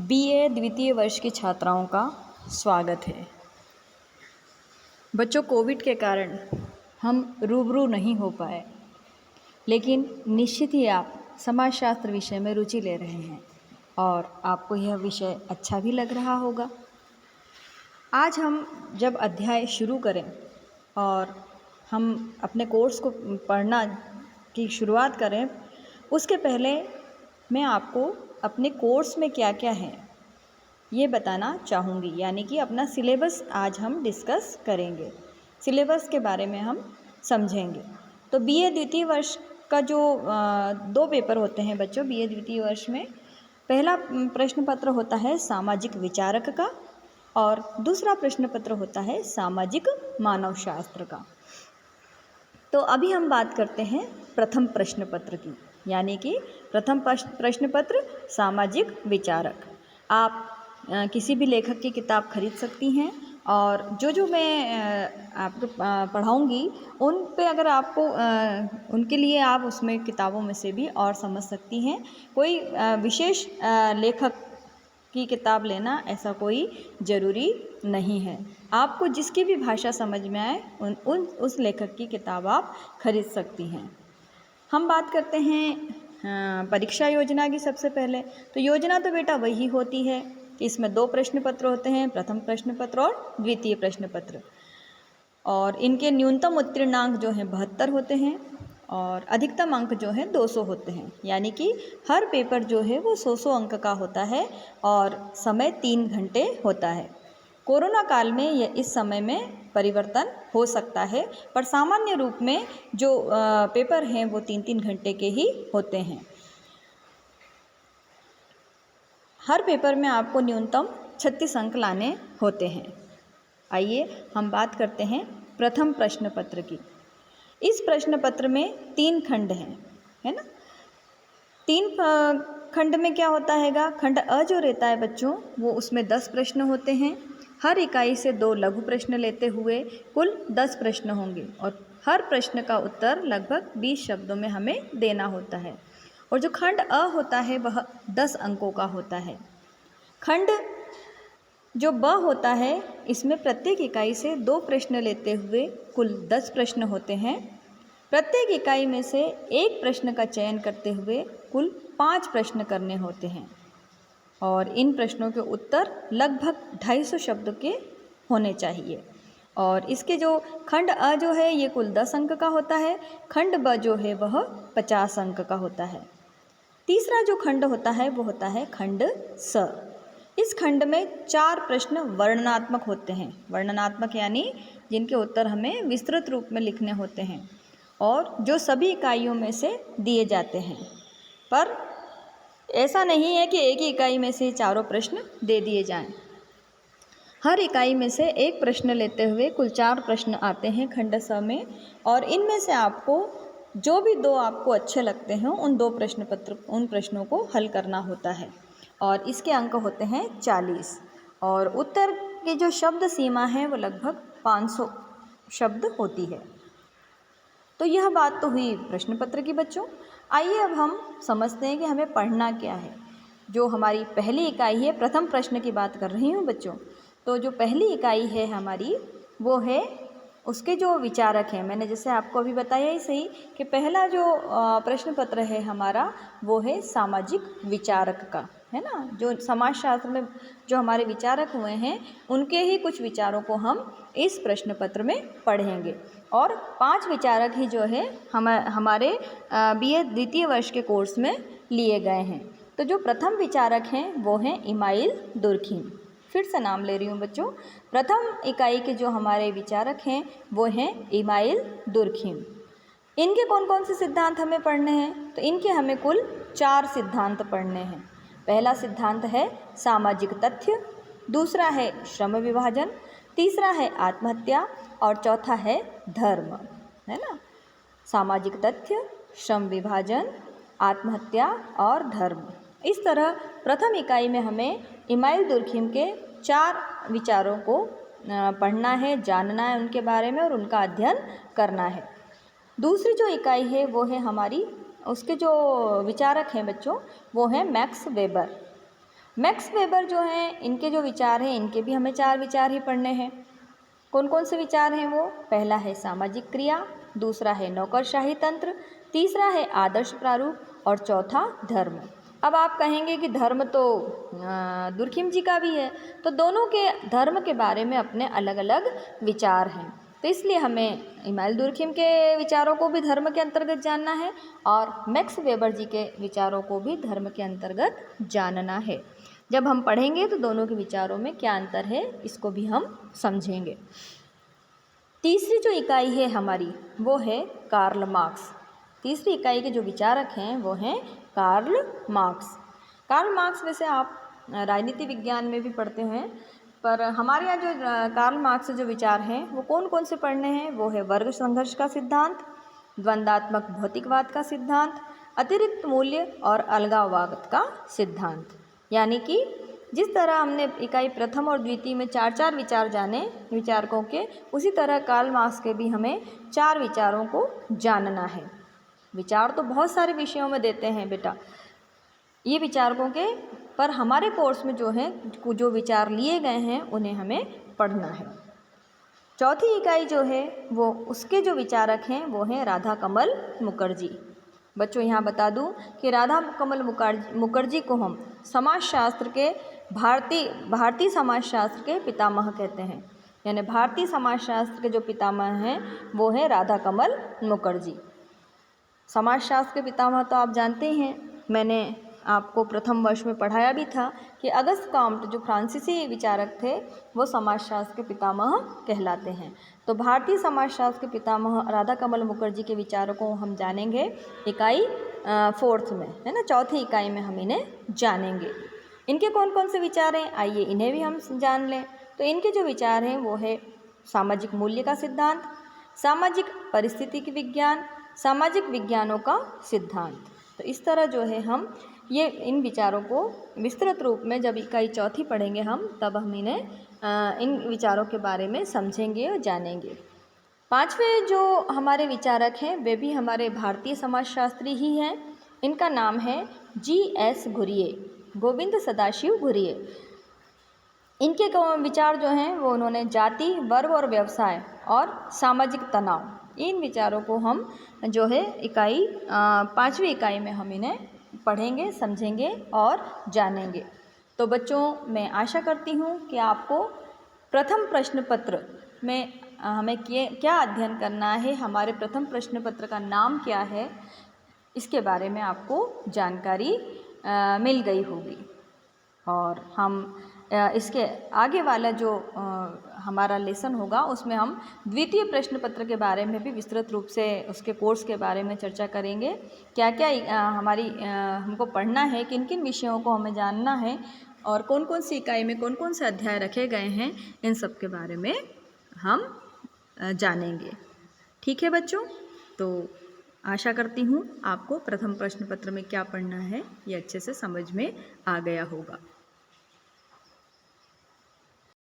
BA द्वितीय वर्ष की छात्राओं का स्वागत है। बच्चों, कोविड के कारण हम रूबरू नहीं हो पाए, लेकिन निश्चित ही आप समाजशास्त्र विषय में रुचि ले रहे हैं और आपको यह विषय अच्छा भी लग रहा होगा। आज हम जब अध्याय शुरू करें और हम अपने कोर्स को पढ़ना की शुरुआत करें, उसके पहले मैं आपको अपने कोर्स में क्या क्या है ये बताना चाहूँगी। यानी कि अपना सिलेबस आज हम डिस्कस करेंगे, सिलेबस के बारे में हम समझेंगे। तो बीए द्वितीय वर्ष का जो 2 पेपर होते हैं बच्चों, बीए द्वितीय वर्ष में पहला प्रश्न पत्र होता है सामाजिक विचारक का और दूसरा प्रश्न पत्र होता है सामाजिक मानव शास्त्र का। तो अभी हम बात करते हैं प्रथम प्रश्न पत्र की, यानी कि प्रथम प्रश्न पत्र सामाजिक विचारक। आप किसी भी लेखक की किताब खरीद सकती हैं और जो मैं आपको पढ़ाऊँगी उन पे अगर आपको उनके लिए आप उसमें किताबों में से भी और समझ सकती हैं। कोई विशेष लेखक की किताब लेना ऐसा कोई ज़रूरी नहीं है। आपको जिसकी भी भाषा समझ में आए उस लेखक की किताब आप खरीद सकती हैं। हम बात करते हैं परीक्षा योजना की। सबसे पहले तो योजना तो बेटा वही होती है कि इसमें 2 प्रश्न पत्र होते हैं, प्रथम प्रश्न पत्र और द्वितीय प्रश्न पत्र, और इनके न्यूनतम उत्तीर्णांक जो हैं 72 होते हैं और अधिकतम अंक जो हैं 200 होते हैं। यानी कि हर पेपर जो है वो 100 अंक का होता है और समय 3 घंटे होता है। कोरोना काल में इस समय में परिवर्तन हो सकता है, पर सामान्य रूप में जो पेपर हैं वो 3-3 घंटे के ही होते हैं। हर पेपर में आपको न्यूनतम 36 अंक लाने होते हैं। आइए हम बात करते हैं प्रथम प्रश्न पत्र की। इस प्रश्न पत्र में 3 खंड हैं, है ना। 3 खंड में क्या होता हैगा, खंड अ जो रहता है बच्चों, वो उसमें 10 प्रश्न होते हैं। हर इकाई से 2 लघु प्रश्न लेते हुए कुल 10 प्रश्न होंगे और हर प्रश्न का उत्तर लगभग 20 शब्दों में हमें देना होता है। और जो खंड अ होता है वह 10 अंकों का होता है। खंड जो ब होता है इसमें प्रत्येक इकाई से 2 प्रश्न लेते हुए कुल 10 प्रश्न होते हैं। प्रत्येक इकाई में से 1 प्रश्न का चयन करते हुए कुल 5 प्रश्न करने होते हैं और इन प्रश्नों के उत्तर लगभग 250 शब्द के होने चाहिए। और इसके जो खंड अ जो है ये कुल 10 अंक का होता है, खंड ब जो है वह 50 अंक का होता है। तीसरा जो खंड होता है वो होता है खंड स। इस खंड में 4 प्रश्न वर्णनात्मक होते हैं। वर्णनात्मक यानी जिनके उत्तर हमें विस्तृत रूप में लिखने होते हैं और जो सभी इकाइयों में से दिए जाते हैं। पर ऐसा नहीं है कि एक ही इकाई में से चारों प्रश्न दे दिए जाएं। हर इकाई में से 1 प्रश्न लेते हुए कुल 4 प्रश्न आते हैं खंड स में, और इनमें से आपको जो भी 2 आपको अच्छे लगते हैं उन प्रश्नों को हल करना होता है और इसके अंक होते हैं 40 और उत्तर की जो शब्द सीमा है वो लगभग 500 शब्द होती है। तो यह बात तो हुई प्रश्न पत्र की बच्चों। आइए अब हम समझते हैं कि हमें पढ़ना क्या है। जो हमारी पहली इकाई है, प्रथम प्रश्न की बात कर रही हूँ बच्चों, तो जो पहली इकाई है हमारी वो है उसके जो विचारक हैं। मैंने जैसे आपको अभी बताया ही सही कि पहला जो प्रश्न पत्र है हमारा वो है सामाजिक विचारक का, है ना। जो समाजशास्त्र में जो हमारे विचारक हुए हैं उनके ही कुछ विचारों को हम इस प्रश्न पत्र में पढ़ेंगे और 5 विचारक ही जो है हमारे बीए द्वितीय वर्ष के कोर्स में लिए गए हैं। तो जो प्रथम विचारक हैं वो हैं इमाइल दुर्खीम। फिर से नाम ले रही हूँ बच्चों। प्रथम इकाई के जो हमारे विचारक हैं वो हैं इमाइल दुर्खीम। इनके कौन कौन से सिद्धांत हमें पढ़ने हैं, तो इनके हमें कुल 4 सिद्धांत पढ़ने हैं। पहला सिद्धांत है सामाजिक तथ्य, दूसरा है श्रम विभाजन, तीसरा है आत्महत्या और चौथा है धर्म, है ना। सामाजिक तथ्य, श्रम विभाजन, आत्महत्या और धर्म। इस तरह प्रथम इकाई में हमें इमाइल दुर्खीम के 4 विचारों को पढ़ना है, जानना है उनके बारे में और उनका अध्ययन करना है। दूसरी जो इकाई है वो है हमारी, उसके जो विचारक हैं बच्चों वो हैं मैक्स वेबर। मैक्स वेबर जो हैं, इनके जो विचार हैं, इनके भी हमें 4 विचार ही पढ़ने हैं। कौन कौन से विचार हैं वो? पहला है सामाजिक क्रिया, दूसरा है नौकरशाही तंत्र, तीसरा है आदर्श प्रारूप और चौथा धर्म। अब आप कहेंगे कि धर्म तो दुर्खिम जी का भी है, तो दोनों के धर्म के बारे में अपने अलग अलग विचार हैं, तो इसलिए हमें इमानुएल दुर्खिम के विचारों को भी धर्म के अंतर्गत जानना है और मैक्स वेबर जी के विचारों को भी धर्म के अंतर्गत जानना है। जब हम पढ़ेंगे तो दोनों के विचारों में क्या अंतर है इसको भी हम समझेंगे। तीसरी जो इकाई है हमारी वो है कार्ल मार्क्स। तीसरी इकाई के जो विचारक हैं वो हैं कार्ल मार्क्स। कार्ल मार्क्स वैसे आप राजनीति विज्ञान में भी पढ़ते हैं, पर हमारे यहाँ जो कार्ल मार्क्स से जो विचार हैं वो कौन कौन से पढ़ने हैं? वो है वर्ग संघर्ष का सिद्धांत, द्वंदात्मक भौतिकवाद का सिद्धांत, अतिरिक्त मूल्य और अलगाववाद का सिद्धांत। यानी कि जिस तरह हमने इकाई प्रथम और द्वितीय में 4-4 विचार जाने विचारकों के, उसी तरह कार्ल मार्क्स के भी हमें 4 विचारों को जानना है। विचार तो बहुत सारे विषयों में देते हैं बेटा ये विचारकों के, पर हमारे कोर्स में जो विचार लिए गए हैं उन्हें हमें पढ़ना है। चौथी इकाई जो है वो उसके जो विचारक हैं वो हैं राधा कमल मुखर्जी। बच्चों यहाँ बता दूँ कि राधा कमल मुखर्जी को हम समाजशास्त्र के भारतीय समाजशास्त्र के पितामह कहते हैं। यानी भारतीय समाजशास्त्र के जो पितामह हैं वो हैं राधा कमल मुखर्जी। समाजशास्त्र के पितामह तो आप जानते ही हैं, मैंने आपको प्रथम वर्ष में पढ़ाया भी था कि अगस्त कॉम्ट जो फ्रांसीसी विचारक थे वो समाजशास्त्र के पितामह कहलाते हैं। तो भारतीय समाजशास्त्र के पितामह राधा कमल मुखर्जी के विचारों को हम जानेंगे इकाई 4th में, है ना, चौथी इकाई में हम इन्हें जानेंगे। इनके कौन कौन से विचार हैं आइए इन्हें भी हम जान लें। तो इनके जो विचार हैं वो है सामाजिक मूल्य का सिद्धांत, सामाजिक परिस्थितिकी विज्ञान, सामाजिक विज्ञानों का सिद्धांत। तो इस तरह जो है हम ये इन विचारों को विस्तृत रूप में जब इकाई 4थी पढ़ेंगे हम, तब हम इन्हें इन विचारों के बारे में समझेंगे और जानेंगे। 5वें जो हमारे विचारक हैं वे भी हमारे भारतीय समाजशास्त्री ही हैं। इनका नाम है G.S. घुरिये, गोविंद सदाशिव घुरिये। इनके विचार जो हैं वो उन्होंने जाति, वर्ग और व्यवसाय और सामाजिक तनाव, इन विचारों को हम जो है इकाई 5वीं इकाई में हम इन्हें पढ़ेंगे, समझेंगे और जानेंगे। तो बच्चों मैं आशा करती हूँ कि आपको प्रथम प्रश्न पत्र में हमें क्या अध्ययन करना है, हमारे प्रथम प्रश्न पत्र का नाम क्या है, इसके बारे में आपको जानकारी मिल गई होगी। और हम इसके आगे वाला जो हमारा लेसन होगा उसमें हम द्वितीय प्रश्न पत्र के बारे में भी विस्तृत रूप से उसके कोर्स के बारे में चर्चा करेंगे। क्या क्या हमको पढ़ना है, किन किन विषयों को हमें जानना है और कौन कौन सी इकाई में कौन कौन से अध्याय रखे गए हैं, इन सब के बारे में हम जानेंगे। ठीक है बच्चों, तो आशा करती हूँ आपको प्रथम प्रश्न पत्र में क्या पढ़ना है ये अच्छे से समझ में आ गया होगा।